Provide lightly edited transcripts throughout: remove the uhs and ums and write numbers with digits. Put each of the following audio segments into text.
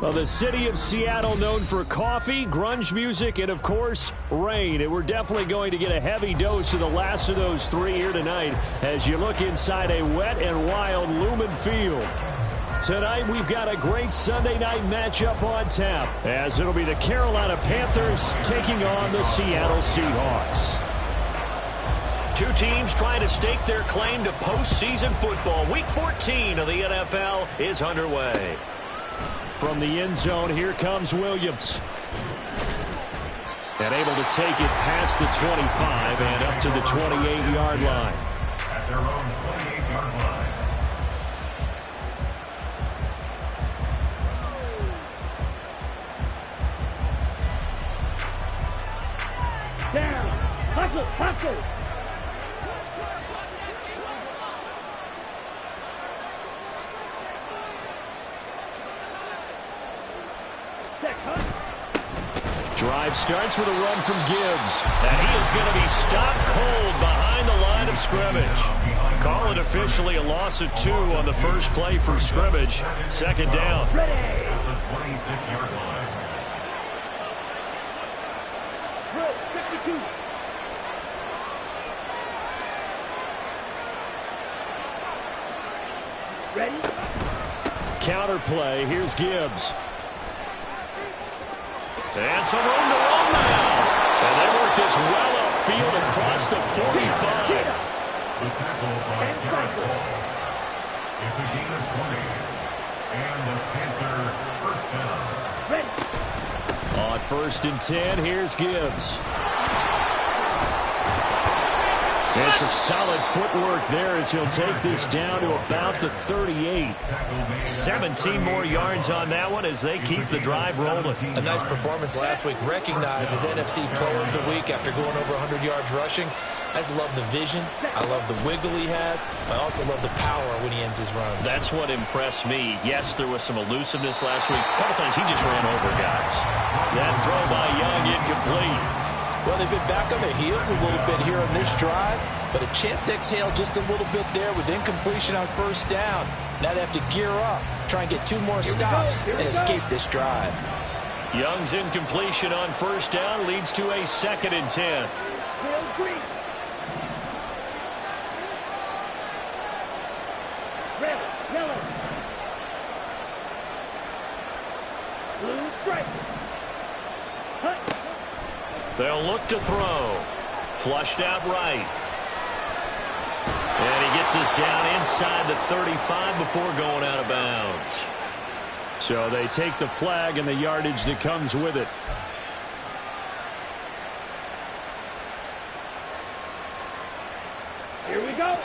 Well, the city of Seattle known for coffee, grunge music, and, of course, rain. And we're definitely going to get a heavy dose of the last of those three here tonight as you look inside a wet and wild Lumen Field. Tonight, we've got a great Sunday night matchup on tap, as it'll be the Carolina Panthers taking on the Seattle Seahawks. Two teams trying to stake their claim to postseason football. Week 14 of the NFL is underway. From the end zone, here comes Williams. And able to take it past the 25 and up to the 28-yard line. At their own 28-yard line. Down. Hustle, hustle. Drive starts with a run from Gibbs. And he is going to be stopped cold behind the line of scrimmage. Call it officially a loss of 2 on the first play from scrimmage. Second down. At the 26-yard line. Drill, 52. Ready? Counter play. Here's Gibbs. And some room to run now. And they work this well upfield across the 45. The tackle by Garrett Hall. It's a gain of 20. And the Panther first down. On 1st and 10, here's Gibbs. And some solid footwork there as he'll take this down to about the 38. 17 more yards on that one as they keep the drive rolling. A nice performance last week. Recognized as NFC Player of the Week after going over 100 yards rushing. I just love the vision. I love the wiggle he has. I also love the power when he ends his runs. That's what impressed me. Yes, there was some elusiveness last week. A couple times he just ran over guys. That throw by Young incomplete. Well, they've been back on their heels a little bit here on this drive, but a chance to exhale just a little bit there with incompletion on first down. Now they have to gear up, try and get 2 more stops, and escape this drive. Young's incompletion on first down leads to a 2nd and 10. Green. Red, yellow. Blue, stripe. Hut. They'll look to throw. Flushed out right. And he gets us down inside the 35 before going out of bounds. So they take the flag and the yardage that comes with it. Here we go.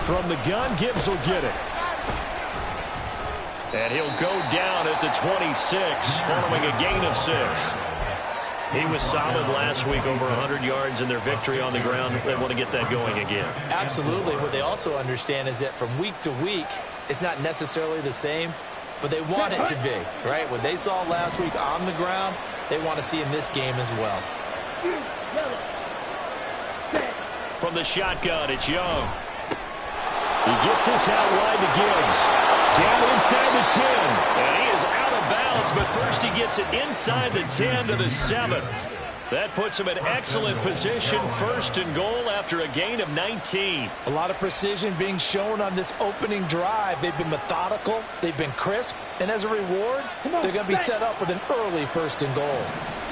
From the gun, Gibbs will get it. And he'll go down at the 26 following a gain of 6. He was solid last week, over 100 yards in their victory on the ground. They want to get that going again. Absolutely. What they also understand is that from week to week, it's not necessarily the same, but they want it to be, right? What they saw last week on the ground, they want to see in this game as well. From the shotgun, it's Young. He gets this out wide to Gibbs. Down inside the 10. And he is out of bounds, but first he gets it inside the 10 to the 7. That puts him in excellent position, 1st and goal after a gain of 19. A lot of precision being shown on this opening drive. They've been methodical, they've been crisp, and as a reward, they're going to be set up with an early 1st and goal.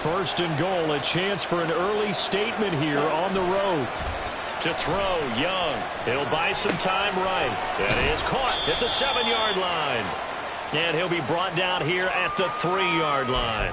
1st and goal, a chance for an early statement here on the road. To throw, Young. He'll buy some time right. And it is caught at the 7-yard line. And he'll be brought down here at the 3-yard line.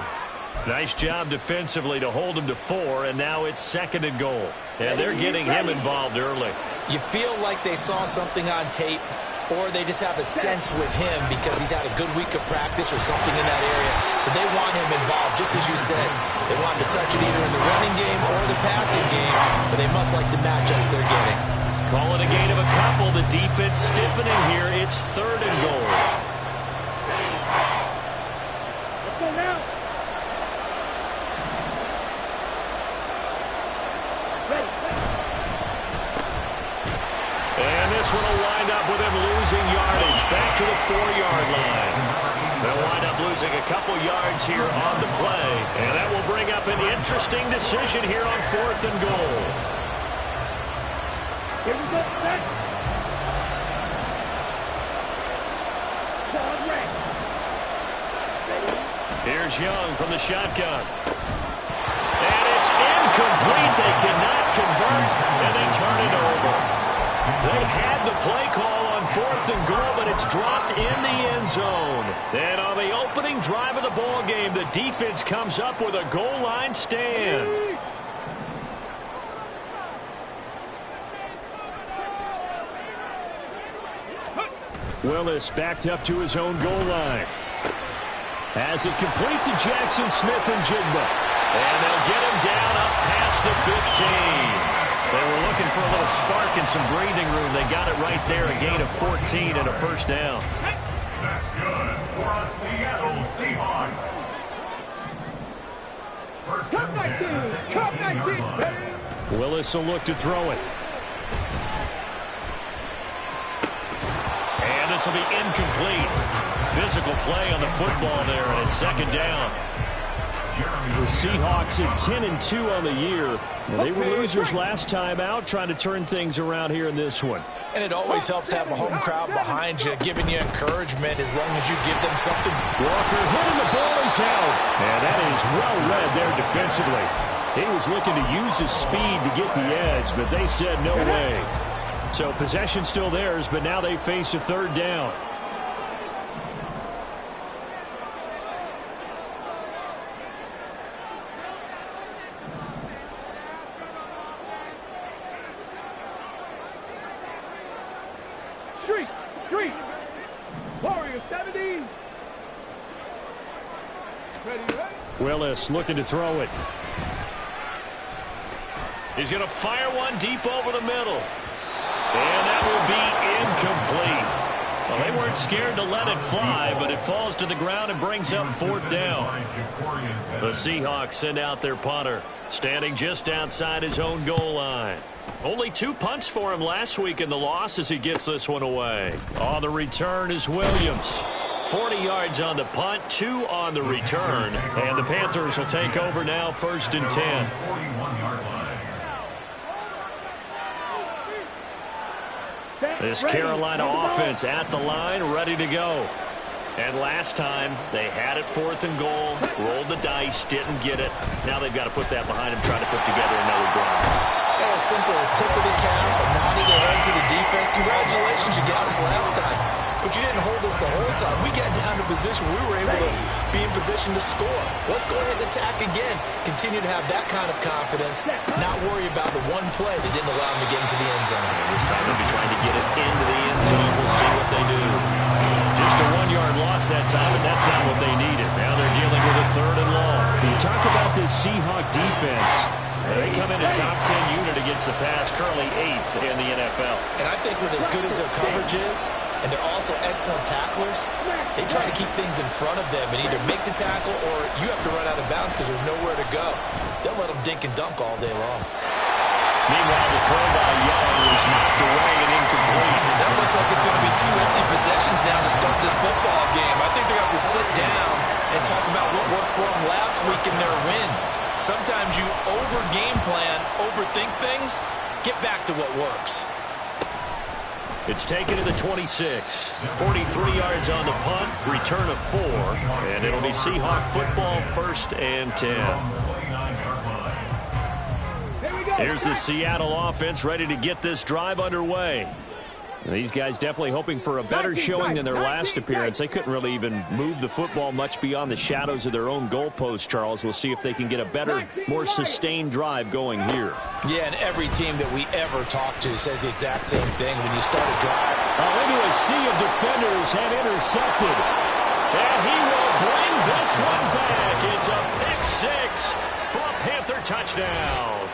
Nice job defensively to hold him to 4, and now it's 2nd and goal. And they're getting him involved early. You feel like they saw something on tape, or they just have a sense with him because he's had a good week of practice or something in that area. But they want him involved, just as you said. They want him to touch it either in the running game or the passing game, but they must like the matchups they're getting. Call it a gain of a couple. The defense stiffening here. It's 3rd and goal. Let's go now. this one will wind up with him losing yardage back to the 4-yard line. They'll wind up losing a couple yards here on the play, and that will bring up an interesting decision here on 4th and goal. Here we go, set. Ball red. Ready. Here's Young from the shotgun. And it's incomplete. They cannot convert, and they turn it over. They had the play call on 4th and goal, but it's dropped in the end zone. And on the opening drive of the ball game, the defense comes up with a goal line stand. Willis backed up to his own goal line. As it complete to Jackson Smith and Jigba. And they'll get him down up past the 15. They were looking for a little spark and some breathing room. They got it right there, a gain of 14 and a first down. That's good for a Seattle Seahawks. First Come and 10 19. at the Come 18-yard 19. line. Willis will look to throw it. And this will be incomplete. Physical play on the football there, and it's second down. The Seahawks at 10-2 on the year. Now, they were losers last time out, trying to turn things around here in this one. And it always helps to have a home crowd behind you, giving you encouragement as long as you give them something. Walker hitting the ball is out. And that is well read there defensively. He was looking to use his speed to get the edge, but they said no way. So possession still theirs, but now they face a third down. Street. Warrior 70. Ready. Willis looking to throw it. He's going to fire one deep over the middle. And that will be incomplete. Well, they weren't scared to let it fly, but it falls to the ground and brings up 4th down. The Seahawks send out their punter, standing just outside his own goal line. Only 2 punts for him last week in the loss as he gets this one away. On the return is Williams. 40 yards on the punt, 2 on the return. And the Panthers will take over now, 1st and 10. 41-yard line. This Carolina offense at the line, ready to go. And last time, they had it 4th and goal, rolled the dice, didn't get it. Now they've got to put that behind them, try to put together another drive. A simple tip of the cap, a nod of the head to the defense. Congratulations, you got us last time. But you didn't hold us the whole time. We got down to position. We were able to be in position to score. Let's go ahead and attack again. Continue to have that kind of confidence. Not worry about the one play that didn't allow them to get into the end zone. And this time they'll be trying to get it into the end zone. We'll see what they do. Just a 1-yard loss that time, but that's not what they needed. Now they're dealing with a 3rd and long. You talk about this Seahawk defense. They come in a top 10 unit against the pass, currently 8th in the NFL. And I think with as good as their coverage is, and they're also excellent tacklers, they try to keep things in front of them and either make the tackle or you have to run out of bounds because there's nowhere to go. They'll let them dink and dunk all day long. Meanwhile, the throw by Young was knocked away and incomplete. That looks like it's going to be 2 empty possessions now to start this football game. I think they're going to have to sit down and talk about what worked for them last week in their win. Sometimes you over-game plan, overthink things, get back to what works. It's taken to the 26. 43 yards on the punt, return of 4, and it'll be Seahawk football, 1st and 10. Here's the Seattle offense ready to get this drive underway. And these guys definitely hoping for a better showing than their last appearance. They couldn't really even move the football much beyond the shadows of their own goalpost, Charles. We'll see if they can get a better, more sustained drive going here. Yeah, and every team that we ever talk to says the exact same thing. When you start a drive, into a sea of defenders and intercepted. And he will bring this one back. It's a pick-6 for a Panther touchdown.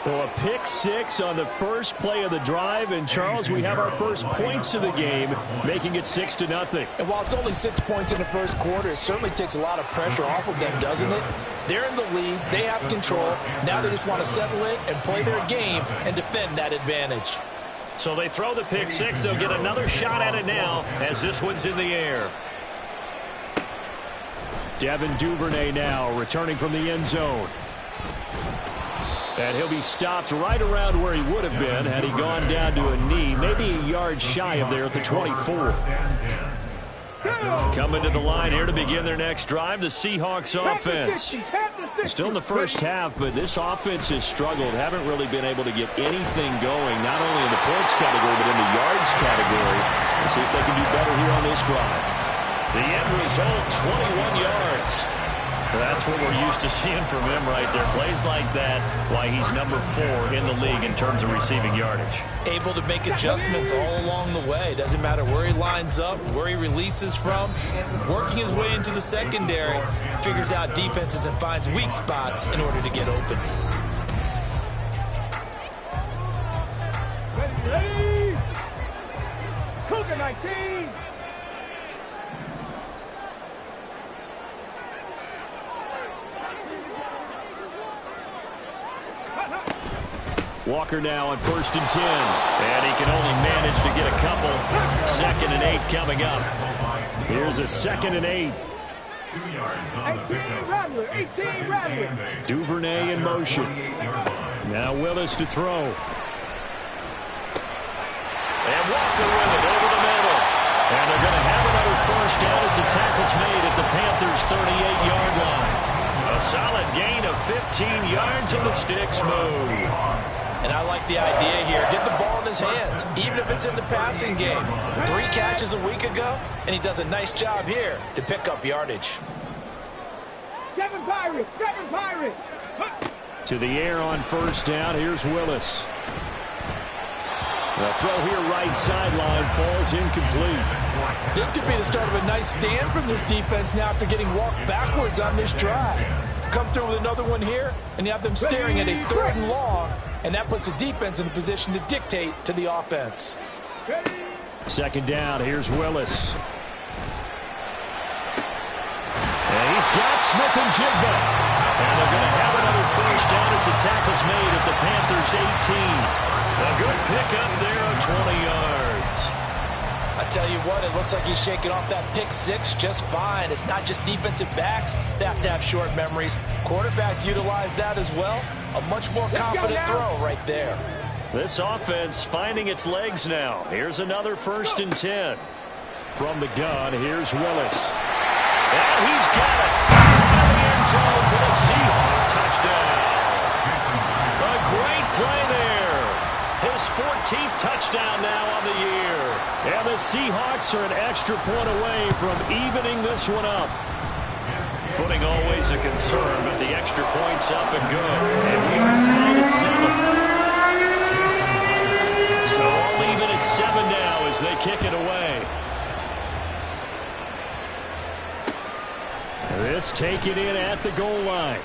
So a pick-6 on the first play of the drive, and Charles, we have our first points of the game, making it 6-0. And while it's only 6 points in the first quarter, it certainly takes a lot of pressure off of them, doesn't it? They're in the lead, they have control. Now they just want to settle in and play their game and defend that advantage. So they throw the pick six. They'll get another shot at it now as this one's in the air. Devin Duvernay now returning from the end zone. And he'll be stopped right around where he would have been had he gone down to a knee, maybe a yard shy of there at the 24. Coming to the line here to begin their next drive, the Seahawks offense. Still in the first half, but this offense has struggled. Haven't really been able to get anything going, not only in the points category, but in the yards category. Let's see if they can do better here on this drive. The end result, 21 yards. That's what we're used to seeing from him right there. Plays like that, why he's number 4 in the league in terms of receiving yardage. Able to make adjustments all along the way. Doesn't matter where he lines up, where he releases from. Working his way into the secondary, figures out defenses and finds weak spots in order to get open. Ready. Cougar 19. Walker now on 1st and 10. And he can only manage to get a couple. 2nd and 8 coming up. Here's a 2nd and 8. 2 yards on the 18 pickup. Rattler. 18 Rattler. Duvernay in motion. Now Willis to throw. And Walker with it over the middle. And they're going to have another first down as the tackle's made at the Panthers' 38-yard line. A solid gain of 15 yards and the sticks move. And I like the idea here. Get the ball in his hands, even if it's in the passing game. 3 catches a week ago, and he does a nice job here to pick up yardage. 7 Pirates. 7 Pirates. To the air on 1st down. Here's Willis. The throw here right sideline falls incomplete. This could be the start of a nice stand from this defense now after getting walked backwards on this drive. Come through with another one here, and you have them staring at a 3rd and long, and that puts the defense in a position to dictate to the offense. 2nd down. Here's Willis. And he's got Smith and Jigba. And they're going to have another first down as the tackle's made at the Panthers' 18. A good pickup there of 20 yards. I tell you what, it looks like he's shaking off that pick six just fine. It's not just defensive backs that have to have short memories. Quarterbacks utilize that as well. A much more confident throw right there. This offense finding its legs now. Here's another 1st and 10. From the gun, here's Willis. And he's got it. In the end zone for the Seahawks touchdown. A great play there. His 14th touchdown now on the year. And the Seahawks are an extra point away from evening this one up. Footing always a concern, but the extra point's up and good. And we are tied at 7. So all even at 7 now as they kick it away. This taken in at the goal line.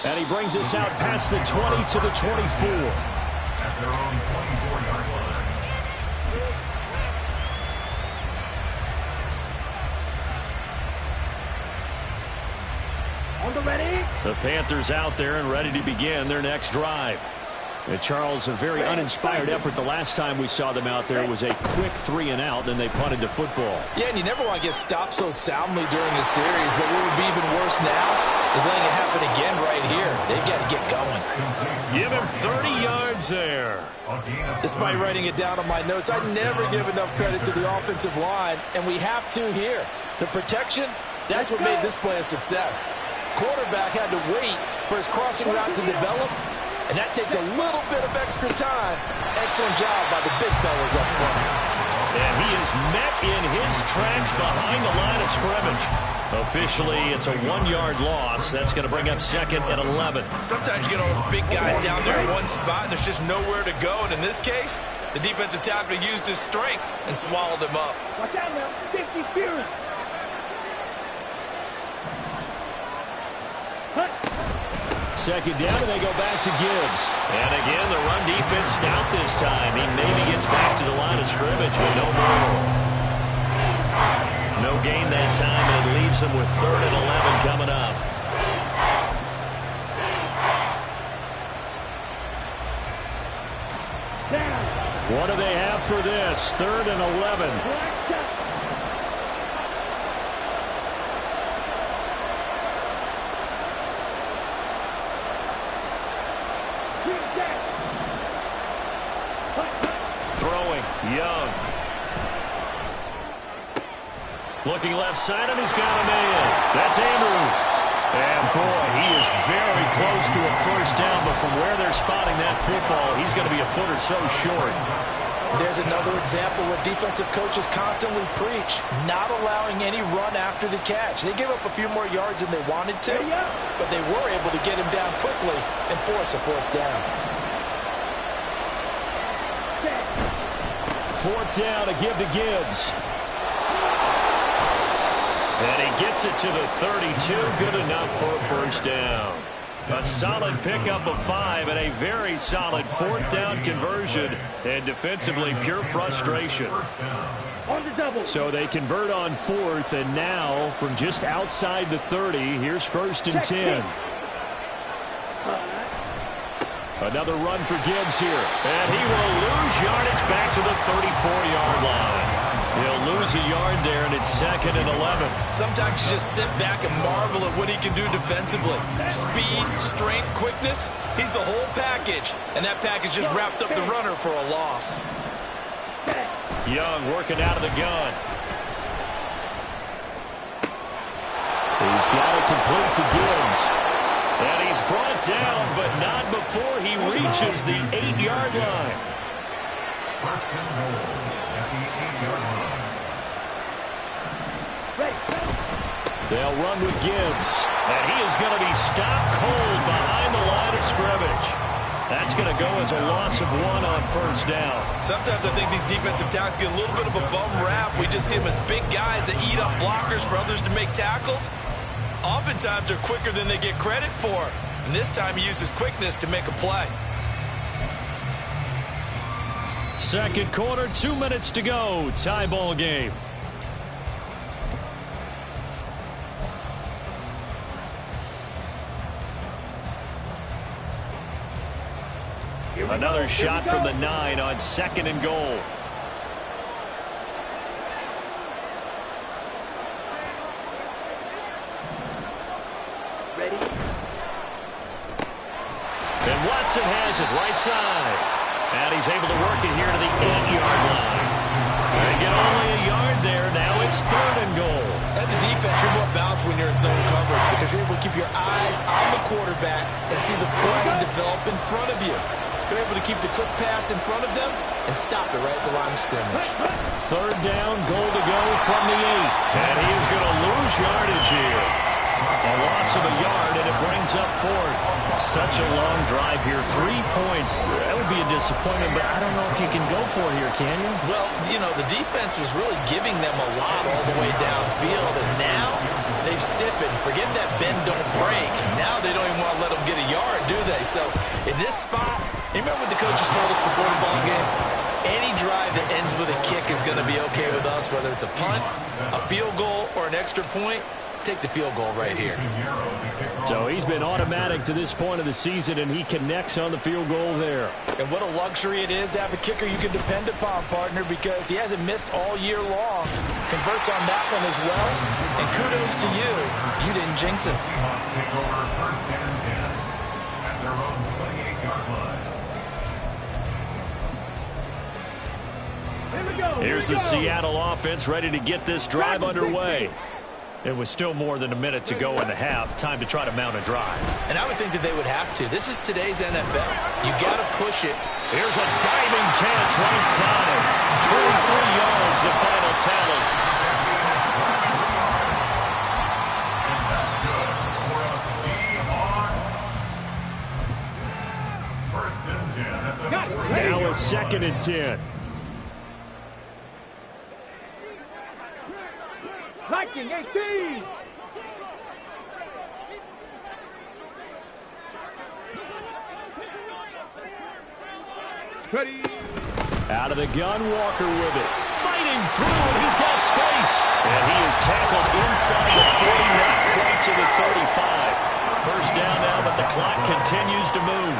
And he brings us out past the 20 to the 24. At their own 24-yard line. On the ready. The Panthers out there and ready to begin their next drive. And Charles, a very uninspired effort the last time we saw them out there was a quick 3 and out, then they punted the football. Yeah, and you never want to get stopped so soundly during the series, but what would be even worse now is letting it happen again right here. They've got to get going. Give him 30 yards there. Despite writing it down on my notes, I never give enough credit to the offensive line, and we have to here. The protection, that's what made this play a success. Quarterback had to wait for his crossing route to develop, and that takes a little bit of extra time. Excellent job by the big fellas up front. And he is met in his tracks behind the line of scrimmage. Officially, it's a 1-yard loss. That's going to bring up 2nd and 11. Sometimes you get all those big guys down there in one spot, and there's just nowhere to go. And in this case, the defensive tackle used his strength and swallowed him up. Watch out now. 50 Fury. 2nd down, and they go back to Gibbs. And again, the run defense stout this time. He maybe gets back to the line of scrimmage, but no more. No gain that time, and it leaves them with 3rd and 11 coming up. Down. What do they have for this? 3rd and 11. Throwing, Young. Looking left side, and he's got a man. That's Andrews. And, boy, he is very close to a first down, but from where they're spotting that football, he's going to be a foot or so short. There's another example where defensive coaches constantly preach, not allowing any run after the catch. They gave up a few more yards than they wanted to, but they were able to get him down quickly and force a 4th down. 4th down to give to Gibbs. And he gets it to the 32. Good enough for a first down. A solid pickup of 5 and a very solid 4th down conversion. And defensively, pure frustration. So they convert on 4th, and now from just outside the 30, here's 1st and 10. Another run for Gibbs here. And he will lose yardage back to the 34-yard line. He'll lose a yard there, and it's 2nd and 11. Sometimes you just sit back and marvel at what he can do defensively. Speed, strength, quickness, he's the whole package. And that package just wrapped up the runner for a loss. Young working out of the gun. He's got it complete to Gibbs. And he's brought down, but not before he reaches the 8-yard line. 1st and goal at the 8-yard line. They'll run with Gibbs. And he is going to be stopped cold behind the line of scrimmage. That's going to go as a loss of 1 on 1st down. Sometimes I think these defensive tackles get a little bit of a bum rap. We just see them as big guys that eat up blockers for others to make tackles. Oftentimes they're quicker than they get credit for. And this time he uses quickness to make a play. 2nd quarter, 2 minutes to go. Tie ball game. Another shot from the 9 on 2nd and goal. Ready? And Watson has it right side. And he's able to work it here to the 8-yard line. They get only a yard there. Now it's 3rd and goal. As a defense, you're more balanced when you're in zone coverage because you're able to keep your eyes on the quarterback and see the play develop in front of you. You're able to keep the quick pass in front of them and stop it right at the line of scrimmage. 3rd down, goal to go from the 8. And he is going to lose yardage here. A loss of a yard, and it brings up 4th. Such a long drive here. 3 points. That would be a disappointment, but I don't know if you can go for it here, can you? Well, you know, the defense was really giving them a lot all the way downfield, and now they've stiffened. Forget that bend, don't break. Now they don't even want to let them get a yard, do they? So in this spot, you remember what the coaches told us before the ball game? Any drive that ends with a kick is going to be okay with us, whether it's a punt, a field goal, or an extra point. Take the field goal right here. So he's been automatic to this point of the season, and he connects on the field goal there. And what a luxury it is to have a kicker you can depend upon, partner, because he hasn't missed all year long. Converts on that one as well. And kudos to you. You didn't jinx him. Seahawks take over 1st and 10 at their own 28-yard line. Here we go. Here's the Seattle offense ready to get this drive underway. It was still more than a minute to go in the half. Time to try to mount a drive. And I would think that they would have to. This is today's NFL. You got to push it. Here's a diving catch right side. 23 yards, the final tally. And that's good for a Seahawks. 1st and 10 at the Now a 2nd and 10. Viking 18. Ready. Out of the gun, Walker with it. Fighting through, and he's got space. And he is tackled inside the 40, not quite to the 35. First down now, but the clock continues to move.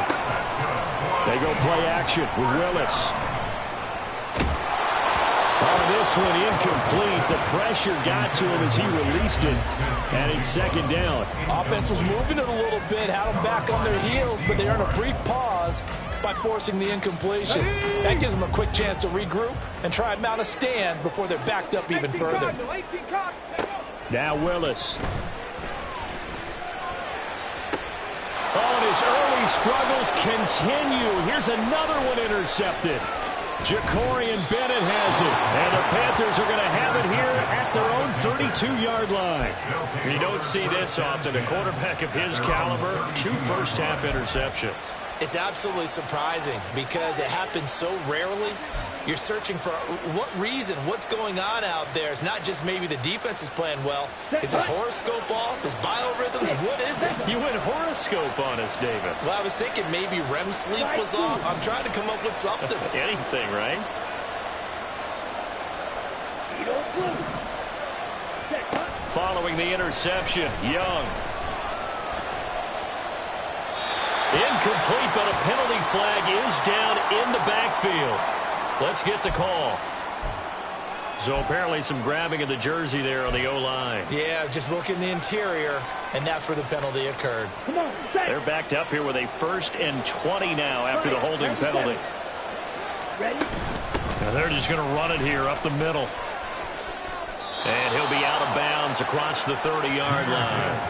They go play action with Willis. Oh, this one incomplete. The pressure got to him as he released it. And it's second down. Offense was moving it a little bit, had them back on their heels, but they earned a brief pause by forcing the incompletion. That gives them a quick chance to regroup and try and mount a stand before they're backed up even further. Now Willis. Oh, and his early struggles continue. Here's another one intercepted. Jacorian Bennett has it, and the Panthers are going to have it here at their own 32-yard line. You don't see this often. A quarterback of his caliber, 2 first-half interceptions. It's absolutely surprising because it happens so rarely. You're searching for what reason, what's going on out there. It's not just maybe the defense is playing well. Is his horoscope off? His biorhythms? What is it? You went horoscope on us, David. Well, I was thinking maybe REM sleep was off. I'm trying to come up with something. Anything, right? Following the interception, Young. Incomplete, but a penalty flag is down in the backfield. Let's get the call. So apparently some grabbing of the jersey there on the O-line. Yeah, just look in the interior, and that's where the penalty occurred. They're backed up here with a 1st and 20 now after the holding penalty. Now they're just going to run it here up the middle. And he'll be out of bounds across the 30-yard line.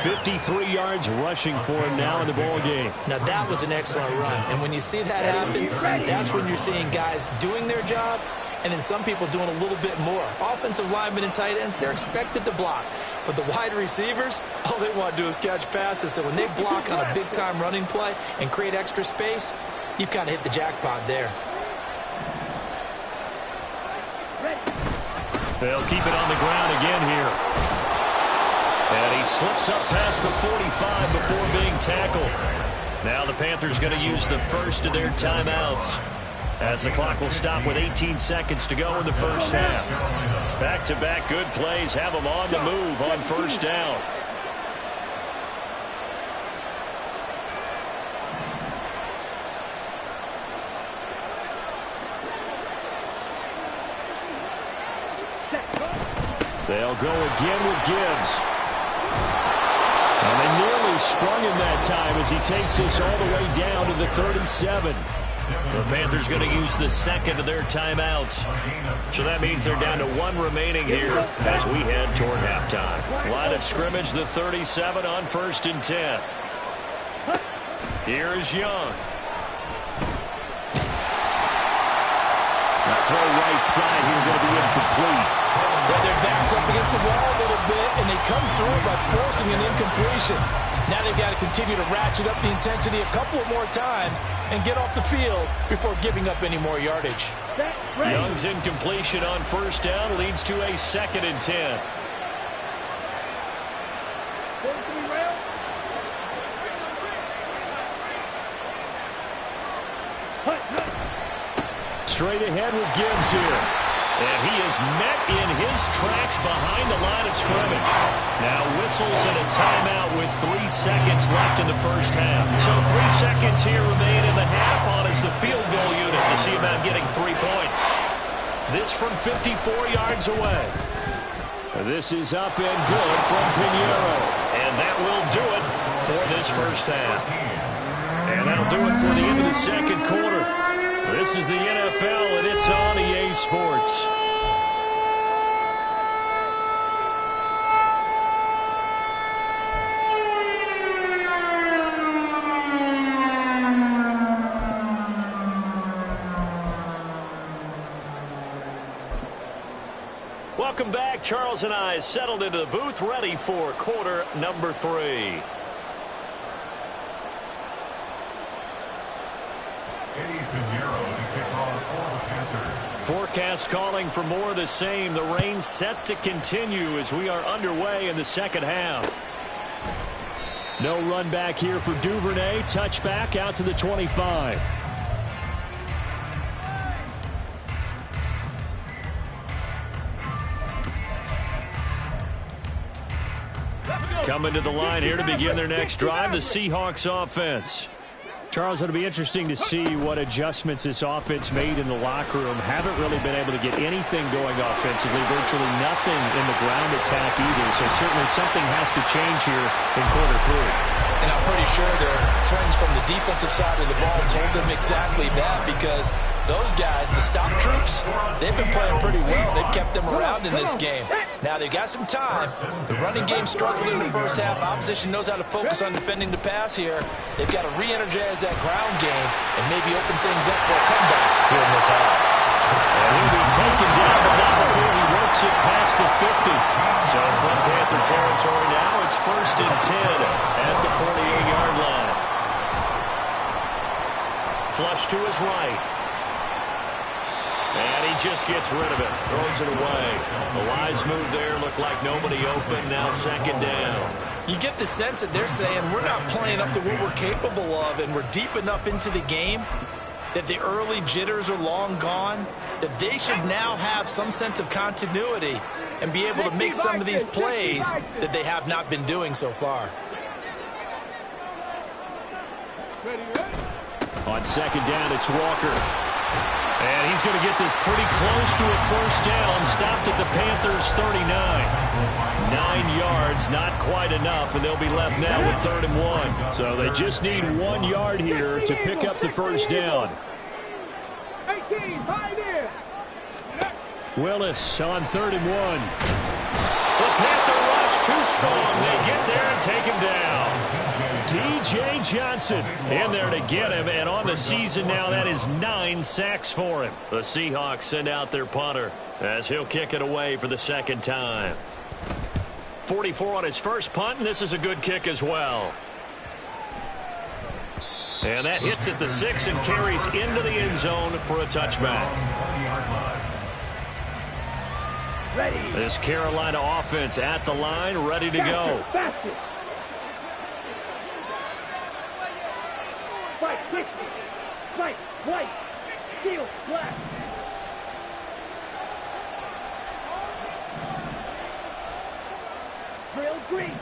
53 yards rushing for him now in the ball game. Now that was an excellent run. And when you see that happen, that's when you're seeing guys doing their job and then some people doing a little bit more. Offensive linemen and tight ends, they're expected to block. But the wide receivers, all they want to do is catch passes. So when they block on a big-time running play and create extra space, you've kind of hit the jackpot there. They'll keep it on the ground again here. And he slips up past the 45 before being tackled. Now the Panthers going to use the first of their timeouts as the clock will stop with 18 seconds to go in the first half. Back-to-back good plays have them on the move on first down. They'll go again with Gibbs. And they nearly sprung him that time as he takes this all the way down to the 37. The Panthers going to use the second of their timeouts. So that means they're down to 1 remaining here as we head toward halftime. Line of scrimmage, the 37 on 1st and 10. Here is Young. That throw right side here going to be incomplete. But their backs up against the wall a little bit, and they come through by forcing an incompletion. Now they've got to continue to ratchet up the intensity a couple of more times and get off the field before giving up any more yardage. Young's incompletion on first down leads to a 2nd and 10. Straight ahead with Gibbs here. And he is met in his tracks behind the line of scrimmage. Now whistles and a timeout with 3 seconds left in the first half. So 3 seconds here remain in the half on as the field goal unit to see about getting 3 points. This from 54 yards away. This is up and good from Pinheiro. And that will do it for this first half. And that'll do it for the end of the second quarter. This is the NFL, and it's on EA Sports. Welcome back. Charles and I settled into the booth, ready for quarter number 3. Forecast calling for more of the same. The rain set to continue as we are underway in the second half. No run back here for Duvernay. Touchback out to the 25. Coming to the line here to begin their next drive, the Seahawks offense. Charles, it'll be interesting to see what adjustments this offense made in the locker room. Haven't really been able to get anything going offensively, virtually nothing in the ground attack either. So certainly something has to change here in quarter 3. And I'm pretty sure their friends from the defensive side of the ball told them exactly that, because those guys, the stop troops, they've been playing pretty well. They've kept them around in this game. Now they've got some time. The running game struggled in the first half. Opposition knows how to focus on defending the pass here. They've got to re-energize that ground game and maybe open things up for a comeback here in this half. And he'll be taken down, but not before he works it past the 50. So from Panther territory now, it's 1st and 10 at the 48-yard line. Flush to his right. And he just gets rid of it. Throws it away. A wise move there. Looked like nobody open. Now 2nd down. You get the sense that they're saying we're not playing up to what we're capable of, and we're deep enough into the game that the early jitters are long gone, that they should now have some sense of continuity and be able to make some of these plays that they have not been doing so far. On 2nd down, it's Walker. And he's going to get this pretty close to a 1st down. Stopped at the Panthers' 39. 9 yards, not quite enough, and they'll be left now with 3rd and 1. So they just need 1 yard here to pick up the 1st down. 18, hide in. Willis on 3rd and 1. The Panther rush too strong. They get there and take him down. D.J. Johnson in there to get him, and on the season now, that is 9 sacks for him. The Seahawks send out their punter as he'll kick it away for the 2nd time. 44 on his first punt, and this is a good kick as well. And that hits at the 6 and carries into the end zone for a touchback. Ready. This Carolina offense at the line, ready to go. Faster. Fight, quick. Fight, white. Steel, black. Drill green.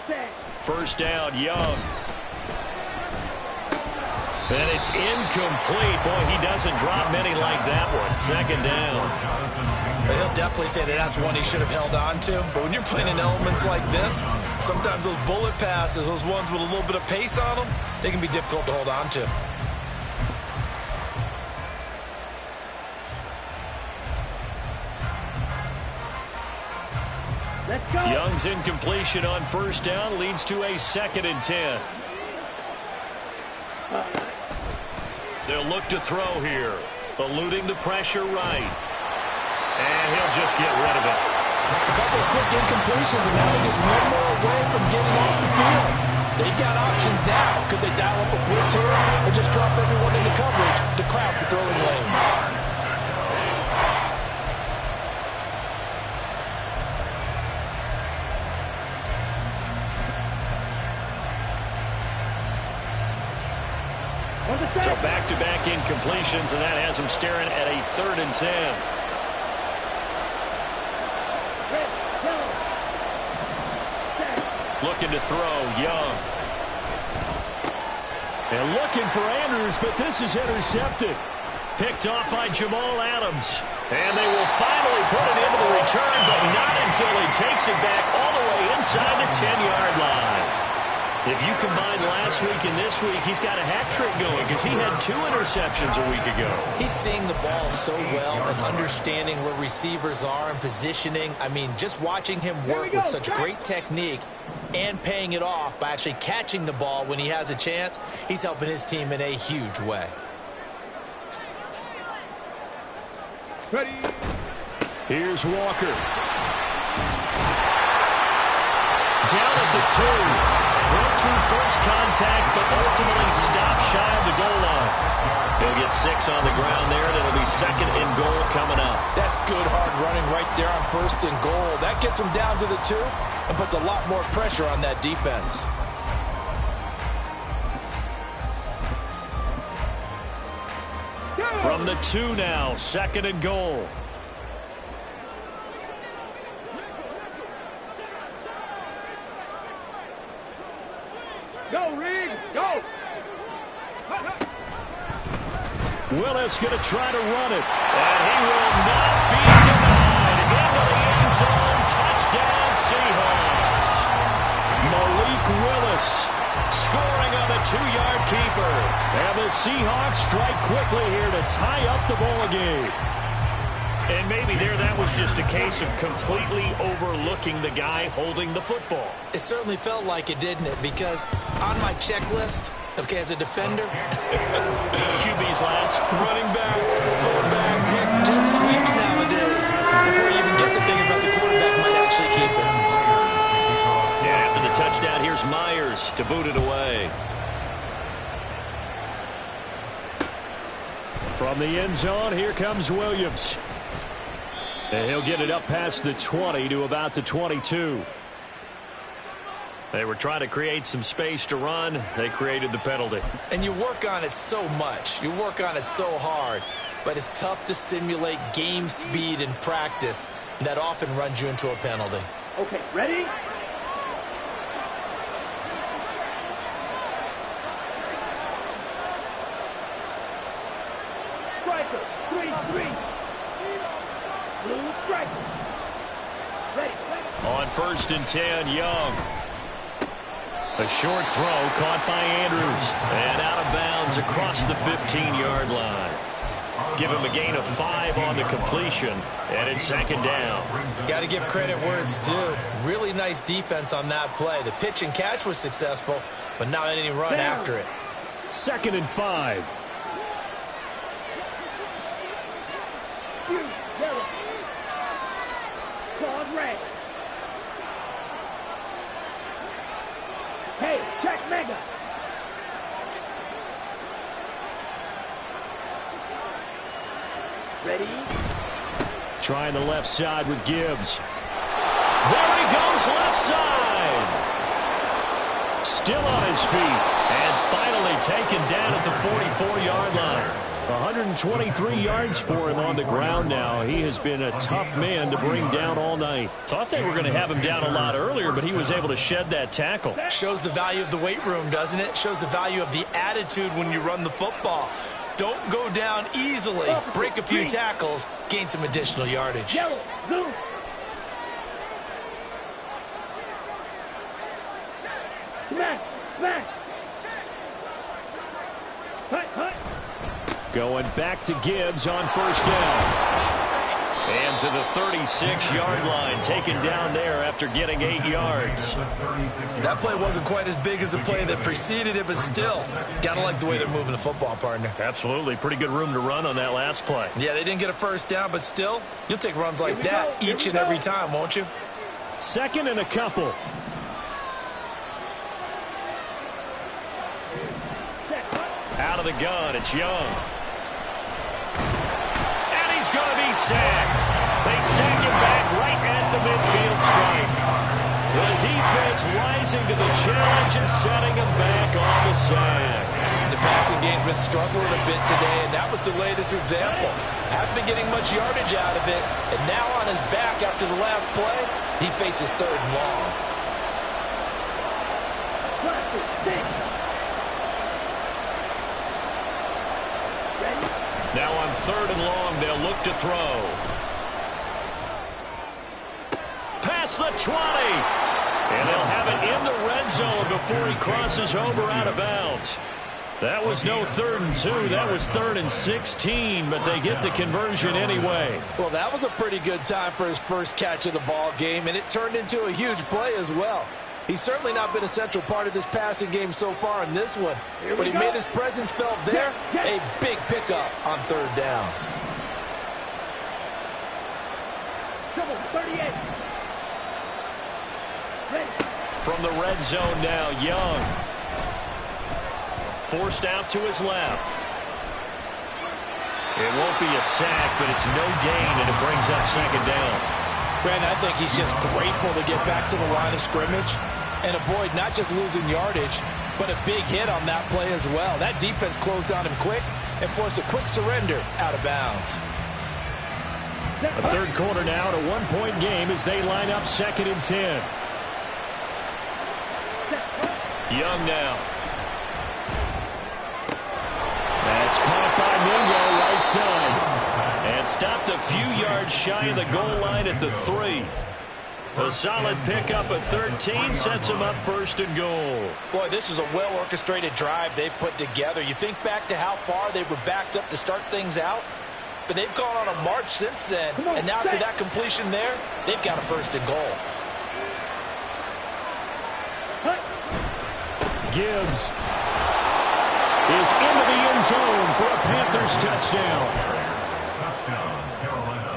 Set. 1st down, Young. And it's incomplete. Boy, he doesn't drop many like that one. 2nd down. He'll definitely say that that's one he should have held on to. But when you're playing in elements like this, sometimes those bullet passes, those ones with a little bit of pace on them, they can be difficult to hold on to. Let's go. Young's incompletion on 1st down leads to a 2nd and 10. They'll look to throw here. Eluding the pressure right. And he'll just get rid of it. A couple of quick incompletions, and now they're just one more away from getting off the field. They've got options now. Could they dial up a blitz here or just drop everyone into coverage to crowd the throwing lanes? So back-to-back incompletions, and that has him staring at a 3rd and 10. Looking to throw, Young. And looking for Andrews, but this is intercepted. Picked off by Jamal Adams. And they will finally put it into the return, but not until he takes it back all the way inside the 10-yard line. If you combine last week and this week, he's got a hat trick going because he had 2 interceptions a week ago. He's seeing the ball so well and understanding where receivers are and positioning. I mean, just watching him work with such great technique and paying it off by actually catching the ball when he has a chance, he's helping his team in a huge way. Ready. Here's Walker. Down at the 2. Broke through first contact, but ultimately stopped shy of the goal line. He'll get 6 on the ground there, and it'll be 2nd and goal coming up. That's good hard running right there on 1st and goal. That gets him down to the 2 and puts a lot more pressure on that defense. From the 2 now, 2nd and goal. Go, Reed. Go. Willis going to try to run it. And he will not be denied. Into the end zone. Touchdown, Seahawks. Malik Willis Scoring on the 2-yard keeper. And the Seahawks strike quickly here to tie up the ball game. And maybe that was just a case of completely overlooking the guy holding the football. It certainly felt like it, didn't it? Because on my checklist, okay, as a defender, QB's last. running back, fullback, heck, jet sweeps nowadays. Before you even get to thinking about the quarterback might actually keep it. And after the touchdown, here's Myers to boot it away. From the end zone, here comes Williams. And he'll get it up past the 20 to about the 22. They were trying to create some space to run. They created the penalty. And you work on it so much. You work on it so hard. But it's tough to simulate game speed in practice. That often runs you into a penalty. Okay, ready? Striker, 3-3. Blue striker. Ready. On 1st and 10, Young. A short throw caught by Andrews. And out of bounds across the 15-yard line. Give him a gain of 5 on the completion. And it's 2nd down. Got to give credit where it's due. Really nice defense on that play. The pitch and catch was successful, but not any run after it. 2nd and 5. Yellow. Claude red. Hey, check mega. Ready? Trying the left side with Gibbs. There he goes, left side. Still on his feet. And finally taken down at the 44-yard line. 123 yards for him on the ground now. He has been a tough man to bring down all night. Thought they were going to have him down a lot earlier, but he was able to shed that tackle. Shows the value of the weight room, doesn't it? Shows the value of the attitude when you run the football. Don't go down easily. Break a few tackles. Gain some additional yardage. Yellow. Zoom. Smack. Smack. Hut. Hut. Going back to Gibbs on 1st down. And to the 36-yard line, taken down there after getting 8 yards. That play wasn't quite as big as the play that preceded it, but still, gotta like the way they're moving the football, partner. Absolutely. Pretty good room to run on that last play. Yeah, they didn't get a 1st down, but still, you'll take runs like that each and every time, won't you? 2nd and a couple. Out of the gun, it's Young. He's going to be sacked. They sack him back right at the midfield stripe. The defense rising to the challenge and setting him back on the sack. The passing game's been struggling a bit today, and that was the latest example. Haven't been getting much yardage out of it, and now on his back after the last play, he faces 3rd and long. Now on 3rd and long, they'll look to throw. Past the 20. And they'll have it in the red zone before he crosses over out of bounds. That was no 3rd and 2. That was 3rd and 16, but they get the conversion anyway. Well, that was a pretty good time for his first catch of the ball game, and it turned into a huge play as well. He's certainly not been a central part of this passing game so far in this one, but he made his presence felt there. A big pickup on 3rd down. 38. Ready. From the red zone now, Young. Forced out to his left. It won't be a sack, but it's no gain, and it brings up 2nd down. Brandon, I think he's just grateful to get back to the line of scrimmage and avoid not just losing yardage, but a big hit on that play as well. That defense closed on him quick and forced a quick surrender out of bounds. A 3rd quarter now, a 1-point game as they line up 2nd and 10. Young now. That's caught by Mingo. stopped a few yards shy of the goal line at the 3. A solid pickup of 13 sets him up first and goal. Boy, this is a well-orchestrated drive they've put together. You think back to how far they were backed up to start things out, but they've gone on a march since then, and now after that completion there, they've got a first and goal. Gibbs is into the end zone for a Panthers touchdown. Touchdown, Carolina.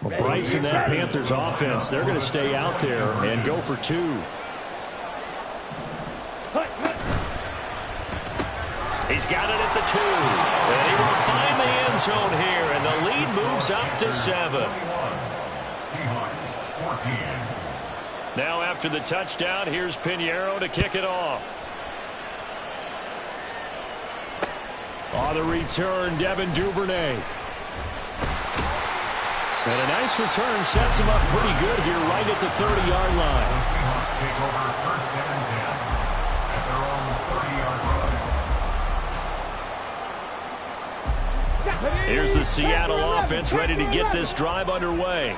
Well, Bryce and that Panthers offense, they're going to stay out there and go for 2. He's got it at the 2. And he will find the end zone here, and the lead moves up to 7. Seahawks 14. Now after the touchdown, here's Pinheiro to kick it off. On the return, Devin Duvernay. And a nice return sets him up pretty good here right at the 30-yard The line. Seahawks take over first and 10 at their own 30-yard line. Here's the Seattle offense ready to get this drive underway.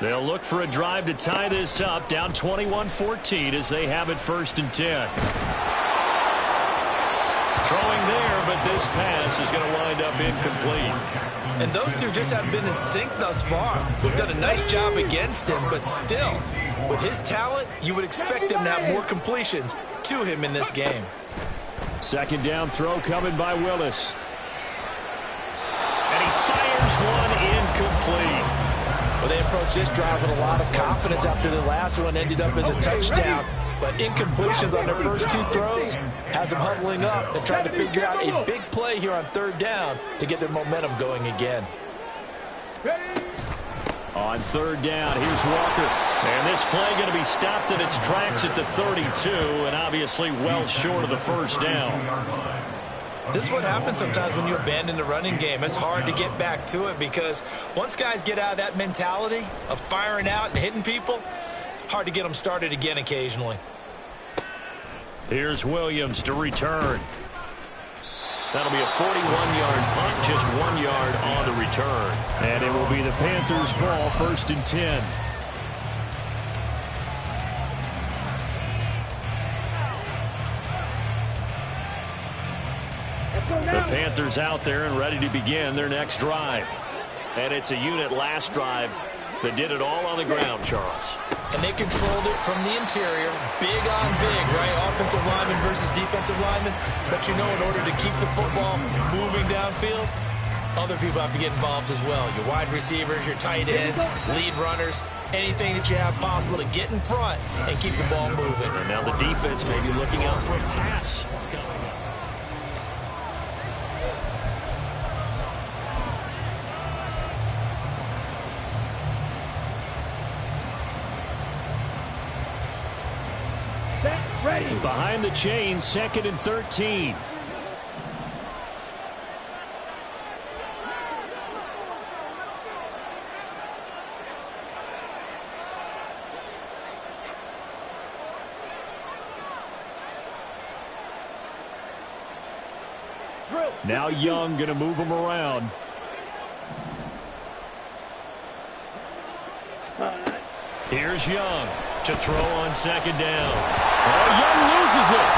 They'll look for a drive to tie this up, down 21-14 as they have it first and 10. Throwing there, but this pass is going to wind up incomplete. And those two just haven't been in sync thus far. They've done a nice job against him, but still, with his talent, you would expect them to have more completions to him in this game. Second down throw coming by Willis. And he fires one incomplete. Well, they approached this drive with a lot of confidence after the last one ended up as a touchdown. But incompletions on their first 2 throws has them huddling up and trying to figure out a big play here on third down to get their momentum going again. On third down, here's Walker. And this play going to be stopped in its tracks at the 32, and obviously well short of the first down. This is what happens sometimes when you abandon the running game. It's hard to get back to it because once guys get out of that mentality of firing out and hitting people, hard to get them started again occasionally. Here's Williams to return. That'll be a 41-yard punt, just 1 yard on the return. And it will be the Panthers' ball, first and 10. The Panthers out there and ready to begin their next drive. And it's a unit last drive that did it all on the ground, Charles. And they controlled it from the interior, big on big, right? Offensive lineman versus defensive lineman. But you know, in order to keep the football moving downfield, other people have to get involved as well. Your wide receivers, your tight ends, lead runners, anything that you have possible to get in front and keep the ball moving. And now the defense may be looking out for a pass. Ready. Behind the chain, second and 13. Now Young going to move him around. Here's Young to throw on second down. Oh, Young loses it.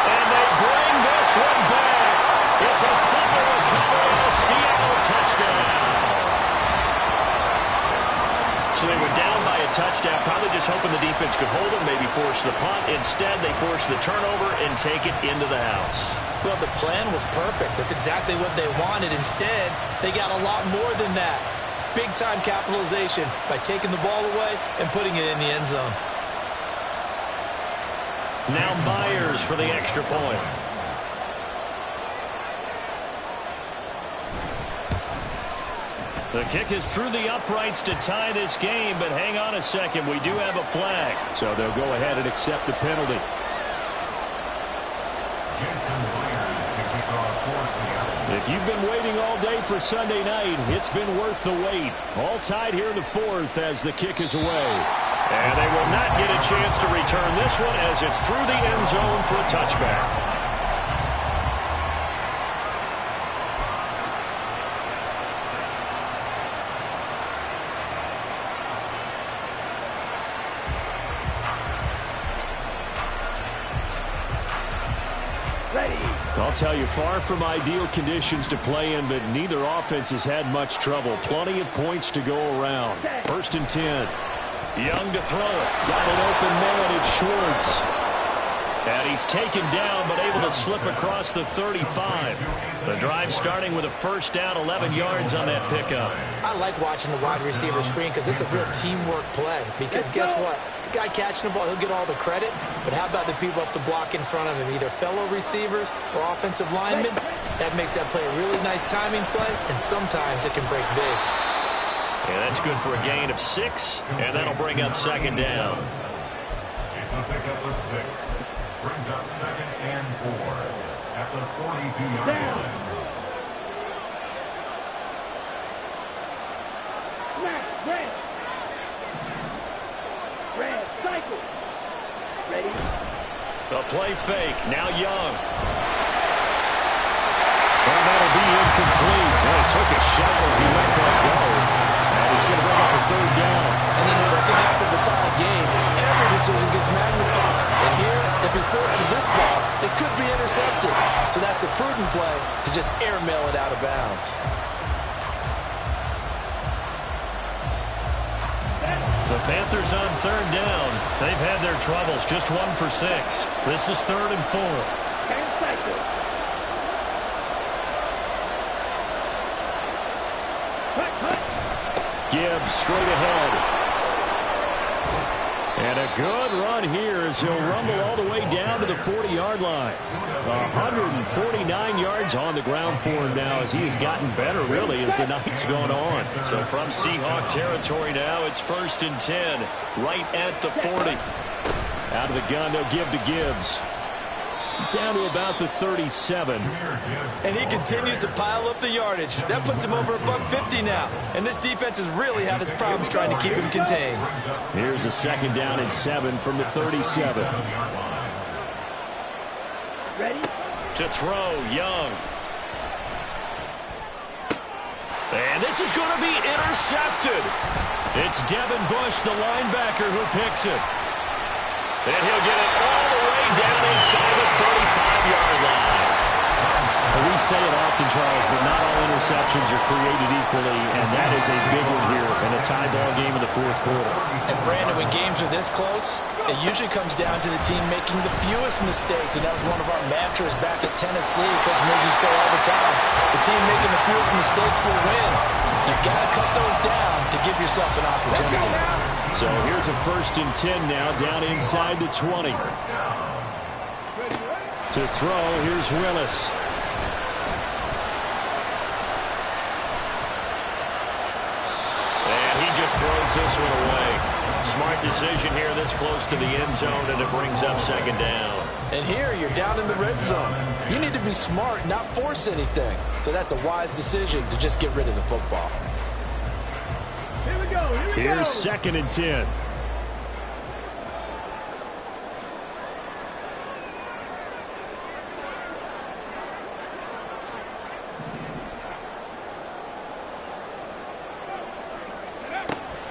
And they bring this one back. It's a fumble recovery and a Seattle touchdown. So they were down by a touchdown, probably just hoping the defense could hold them, maybe force the punt. Instead, they force the turnover and take it into the house. Well, the plan was perfect. That's exactly what they wanted. Instead, they got a lot more than that. Big-time capitalization by taking the ball away and putting it in the end zone. Now Myers for the extra point. The kick is through the uprights to tie this game, but hang on a second. We do have a flag. So they'll go ahead and accept the penalty. If you've been waiting all day for Sunday night, it's been worth the wait. All tied here in the fourth as the kick is away. And they will not get a chance to return this one as it's through the end zone for a touchback. I'll tell you, far from ideal conditions to play in, but neither offense has had much trouble. Plenty of points to go around. 1st and 10. Young to throw it. Got an open man, it's Schwartz. And he's taken down, but able to slip across the 35. The drive starting with a first down, 11 yards on that pickup. I like watching the wide receiver screen because it's a real teamwork play. Because guess what? The guy catching the ball, he'll get all the credit. But how about the people up to block in front of him, either fellow receivers or offensive linemen? That makes that play a really nice timing play, and sometimes it can break big. Yeah, that's good for a gain of 6, and that'll bring up 2nd down. It's a pickup of 6. Brings up 2nd and 4 at the 42-yard line. Red. Red, cycle. Ready? The play fake. Now Young. Well, that'll be incomplete. Well, he took a shot as he let that go. And he's going to bring up a 3rd down. And in the second half of the tie game, every decision gets magnified. And here, if he forces this ball, it could be intercepted. So that's the prudent play to just airmail it out of bounds. The Panthers on 3rd down. They've had their troubles. Just 1 for 6. This is 3rd and 4. And cycle. Cut. Gibbs straight ahead. And a good run here as he'll rumble all the way down to the 40-yard line. 149 yards on the ground for him now as he has gotten better, really, as the night's gone on. So from Seahawk territory now, it's 1st and 10, right at the 40. Out of the gun, they'll give to Gibbs. Down to about the 37. And he continues to pile up the yardage. That puts him over $150 now. And this defense has really had its problems trying to keep him contained. Here's a 2nd down and 7 from the 37. Ready? To throw, Young. And this is going to be intercepted. It's Devin Bush, the linebacker, who picks it. And he'll get it all the way down inside the 35-yard line. We say it often, Charles, but not all interceptions are created equally, and that is a big one here in a tie ball game in the 4th quarter. And Brandon, when games are this close, it usually comes down to the team making the fewest mistakes, and that was one of our mantras back at Tennessee. Coach Midge say all the time, the team making the fewest mistakes will win. You've got to cut those down to give yourself an opportunity. So here's a 1st and 10 now, down inside the 20. To throw, here's Willis. And he just throws this one away. Smart decision here this close to the end zone, and it brings up 2nd down. And here you're down in the red zone. You need to be smart, not force anything. So that's a wise decision to just get rid of the football. Here we go. Here's 2nd and 10.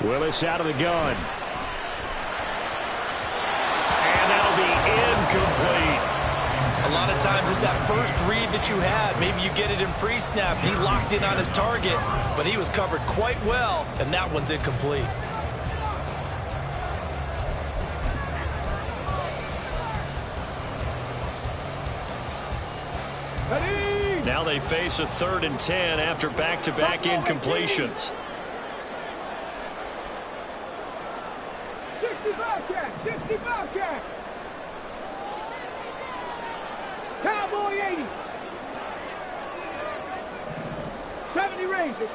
Willis out of the gun. And that'll be incomplete. A lot of times it's that first read that you had. Maybe you get it in pre-snap. He locked in on his target, but he was covered quite well, and that one's incomplete. Ready? Now they face a 3rd and 10 after back-to-back incompletions. 60 Bobcat. Cowboy 80. 70 Ranger.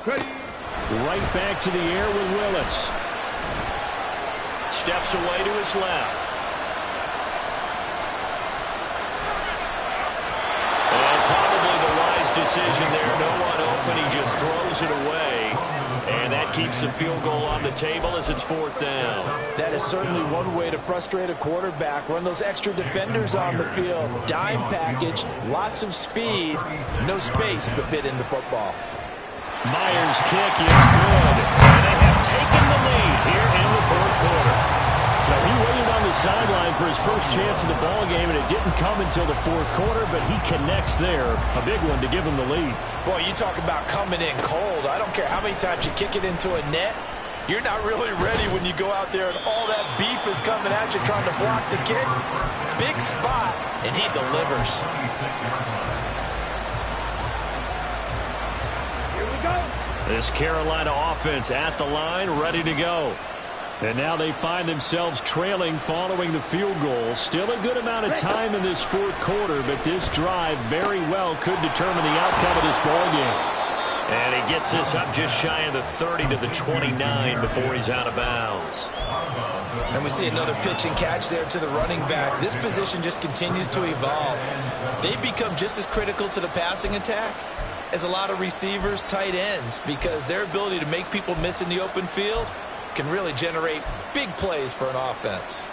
Ready? Right back to the air with Willis. Steps away to his left. decision there. No one open. He just throws it away. And that keeps the field goal on the table as it's 4th down. That is certainly one way to frustrate a quarterback. Run those extra defenders on the field. Dime package, lots of speed, no space to fit into football. Myers' kick is good. And they have taken the lead here in the 4th quarter. So he waited on the sideline for his first chance in the ballgame, and it didn't come until the 4th quarter, but he connects there. A big one to give him the lead. Boy, you talk about coming in cold. I don't care how many times you kick it into a net. You're not really ready when you go out there and all that beef is coming at you trying to block the kick. Big spot, and he delivers. Here we go. This Carolina offense at the line, ready to go. And now they find themselves trailing following the field goal. Still a good amount of time in this 4th quarter, but this drive very well could determine the outcome of this ballgame. And he gets this up just shy of the 30 to the 29 before he's out of bounds. And we see another pitch and catch there to the running back. This position just continues to evolve. They become just as critical to the passing attack as a lot of receivers, tight ends, because their ability to make people miss in the open field can really generate big plays for an offense.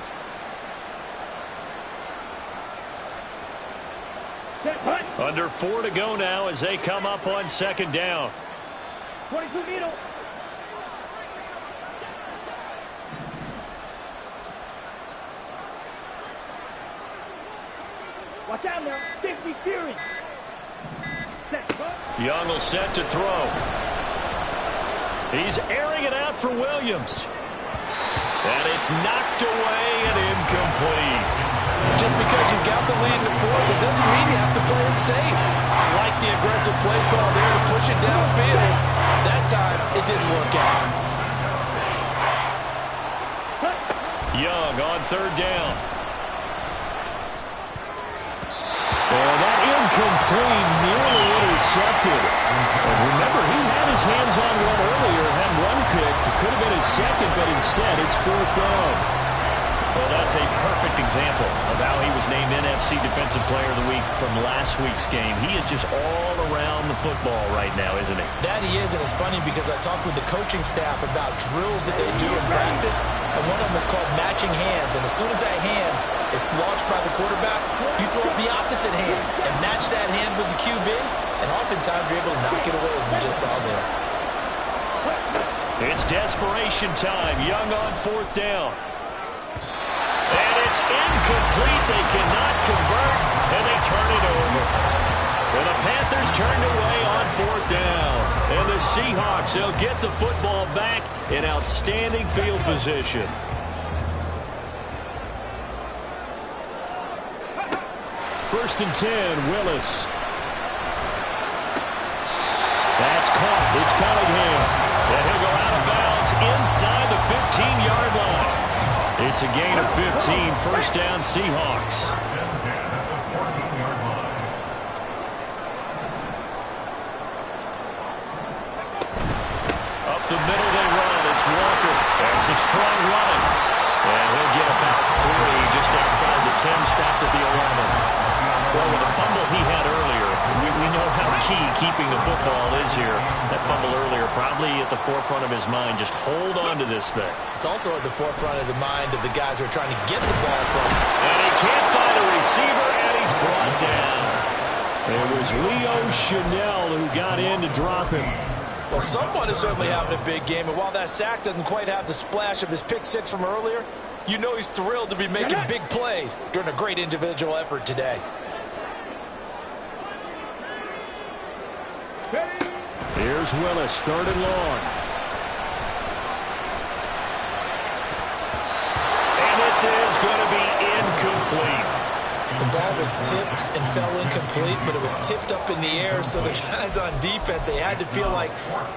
Under 4 to go now as they come up on 2nd down. 22 middle. Watch out now. 50 steering. Young will set to throw. He's airing it out for Williams. And it's knocked away and incomplete. Just because you got the lead in the 4th, it doesn't mean you have to play it safe. I like the aggressive play call there to push it downfield. That time, it didn't work out. Young on 3rd down. And that incomplete, nearly intercepted. And remember, he had his hands on one earlier, had one pick. It could have been his second, but instead it's 4th down. Well, that's a perfect example of how he was named NFC Defensive Player of the Week from last week's game. He is just all around the football right now, isn't he? That he is, and it's funny because I talked with the coaching staff about drills that they do in practice, and one of them is called matching hands. And as soon as that hand is launched by the quarterback, you throw up the opposite hand and match that hand with the QB, and oftentimes you're able to knock it away as we just saw there. It's desperation time. Young on 4th down. And it's incomplete. They cannot convert, and they turn it over. And the Panthers turned away on 4th down. And the Seahawks, they'll get the football back in outstanding field position. First and 10, Willis. That's caught. It's Cunningham. And he'll go out of bounds inside the 15-yard line. It's a gain of 15, 1st down Seahawks. Up the middle they run. It's Walker. That's a strong run. And he'll get about 3 just outside the 10, stopped at the 11. Well, with the fumble he had earlier, we know how key keeping the football is here. That fumble earlier probably at the forefront of his mind. Just hold on to this thing. It's also at the forefront of the mind of the guys who are trying to get the ball from him. And he can't find a receiver, and he's brought down. It was Leo Chanel who got in to drop him. Well, someone is certainly having a big game, and while that sack doesn't quite have the splash of his pick 6 from earlier, you know he's thrilled to be making big plays during a great individual effort today. Here's Willis, 3rd and long. And this is going to be incomplete. The ball was tipped and fell incomplete, but it was tipped up in the air, so the guys on defense, they had to feel like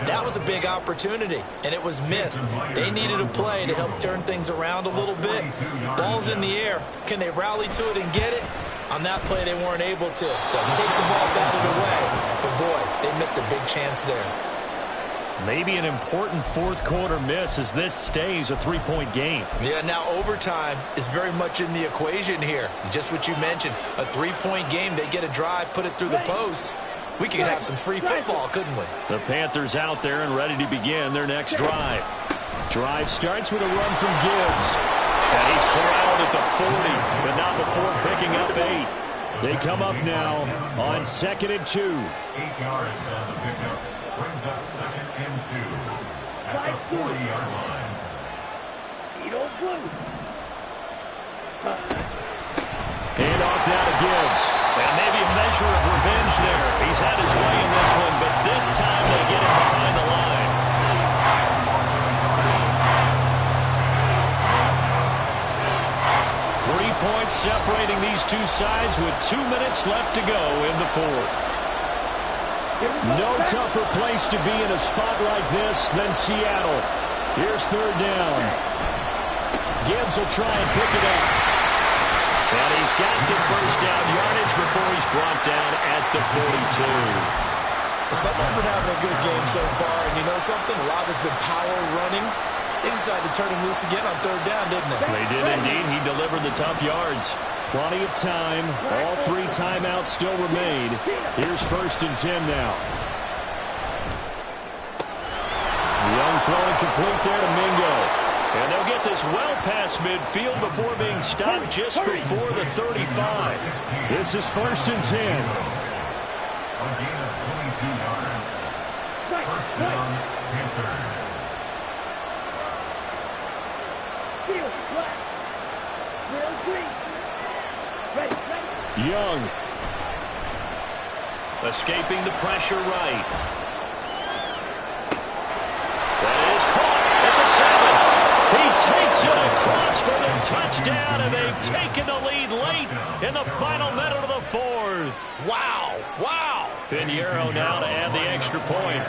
that was a big opportunity, and it was missed. They needed a play to help turn things around a little bit. Ball's in the air. Can they rally to it and get it? On that play, they weren't able to. They'll take the ball, batted away. But, boy, they missed a big chance there. Maybe an important 4th quarter miss as this stays a 3-point game. Yeah, now overtime is very much in the equation here. Just what you mentioned, a 3-point game. They get a drive, put it through the post. We could have some free football, couldn't we? The Panthers out there and ready to begin their next drive. Drive starts with a run from Gibbs. And he's corralled at the 40, but not before picking up 8. They come up now on 2nd and 2. 8 yards on the pickup. Brings up 2nd and 2 at the 40-yard line. Hand off now to Gibbs. And maybe a measure of revenge there. He's had his way in this one, but this time they get him behind the line. 3 points separating these two sides with 2 minutes left to go in the 4th. No tougher place to be in a spot like this than Seattle. Here's 3rd down. Gibbs will try and pick it up. And he's got the first down yardage before he's brought down at the 42. Someone's been having a good game so far, and you know something? A lot has been power running. They decided to turn him loose again on 3rd down, didn't they? They did indeed. He delivered the tough yards. Plenty of time. All 3 timeouts still remain. Here's 1st and 10 now. Young throwing complete there to Mingo. And they'll get this well past midfield before being stopped just before the 35. This is 1st and 10. A gain of 22 yards. First down, Panthers. Young. Escaping the pressure right. That is caught at the 7. He takes it across for the touchdown, and they've taken the lead late in the final minute of the 4th. Wow. Wow. Pinheiro now to add the extra point.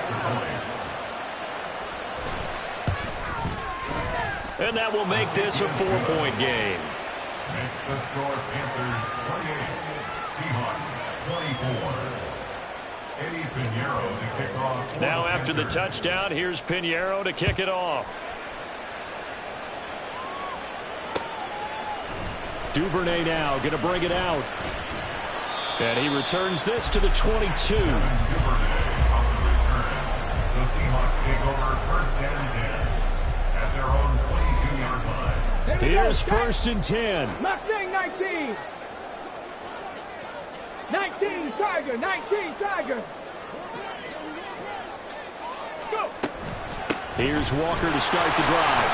And that will make this a 4-point game. Makes the score Panthers 28, Seahawks 24. Eddie Pinheiro to kick off. Now after the touchdown, here's Pinheiro to kick it off. Duvernay now going to bring it out. And he returns this to the 22. Duvernay on the return. The Seahawks take over 1st and 10 at their own 22-yard line. Here's 1st and 10. Mustang 19. 19 Tiger. 19 Tiger. Go. Here's Walker to start the drive.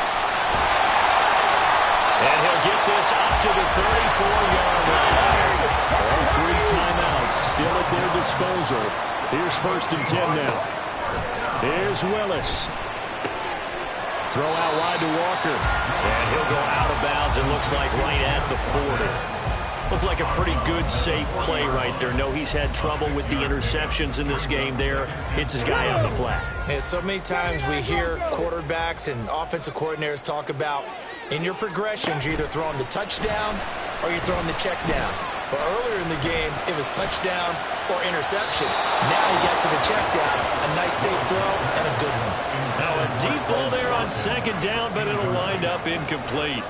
And he'll get this up to the 34-yard line. All 3 timeouts still at their disposal. Here's 1st and 10 now. Here's Willis. Throw out wide to Walker. And he'll go out of bounds, it looks like, right at the 40. Looked like a pretty good, safe play right there. No, he's had trouble with the interceptions in this game there. Hits his guy on the flat. Yeah, so many times we hear quarterbacks and offensive coordinators talk about in your progressions, you're either throwing the touchdown or you're throwing the check down. But earlier in the game, it was touchdown or interception. Now he got to the check down. A nice safe throw and a good one. Now a deep ball there on 2nd down, but it'll wind up incomplete.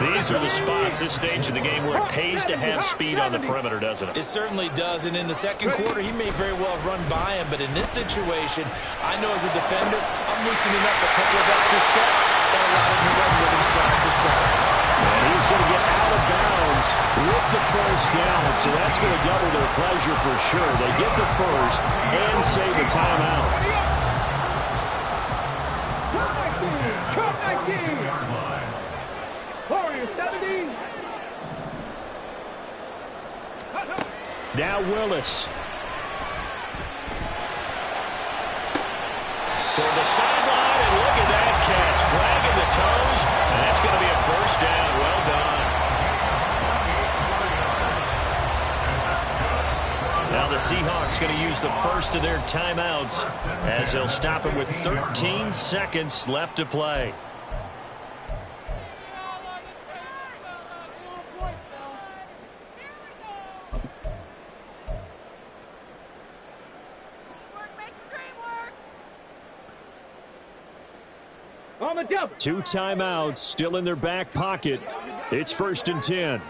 These are the spots, this stage of the game, where it pays to have speed on the perimeter, doesn't it? It certainly does, and in the 2nd quarter, he may very well have run by him, but in this situation, I know as a defender, I'm loosening up a couple of extra steps and allowing him to run with him stride for stride. And he's going to get out of bounds with the 1st down, so that's going to double their pleasure for sure. They get the 1st and save a timeout. Come 19. Warriors 70. Now Willis. Toward the sideline, and look at that catch. Dragging the toes, and that's going to be a 1st down. Well done. Now the Seahawks going to use the first of their timeouts as they'll stop him with 13 seconds left to play. On the double. 2 timeouts still in their back pocket. It's 1st and 10.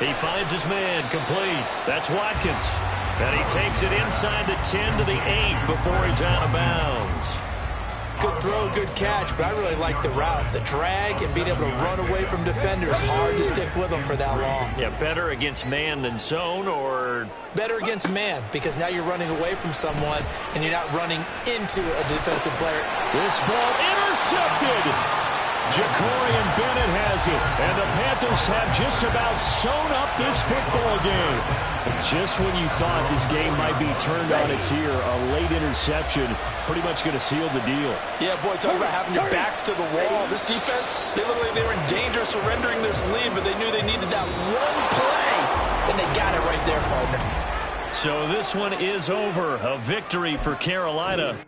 He finds his man complete. That's Watkins. And he takes it inside the 10 to the 8 before he's out of bounds. Good throw, good catch, but I really like the route. The drag and being able to run away from defenders, hard to stick with them for that long. Yeah, better against man than zone, or? Better against man, because now you're running away from someone and you're not running into a defensive player. This ball intercepted. Jacorian Bennett has it, and the Panthers have just about sewn up this football game. Just when you thought this game might be turned on its ear, a late interception pretty much going to seal the deal. Yeah, boy, talk about having your backs to the wall. This defense, they looked like they were in danger of surrendering this lead, but they knew they needed that one play, and they got it right there, partner. So this one is over. A victory for Carolina.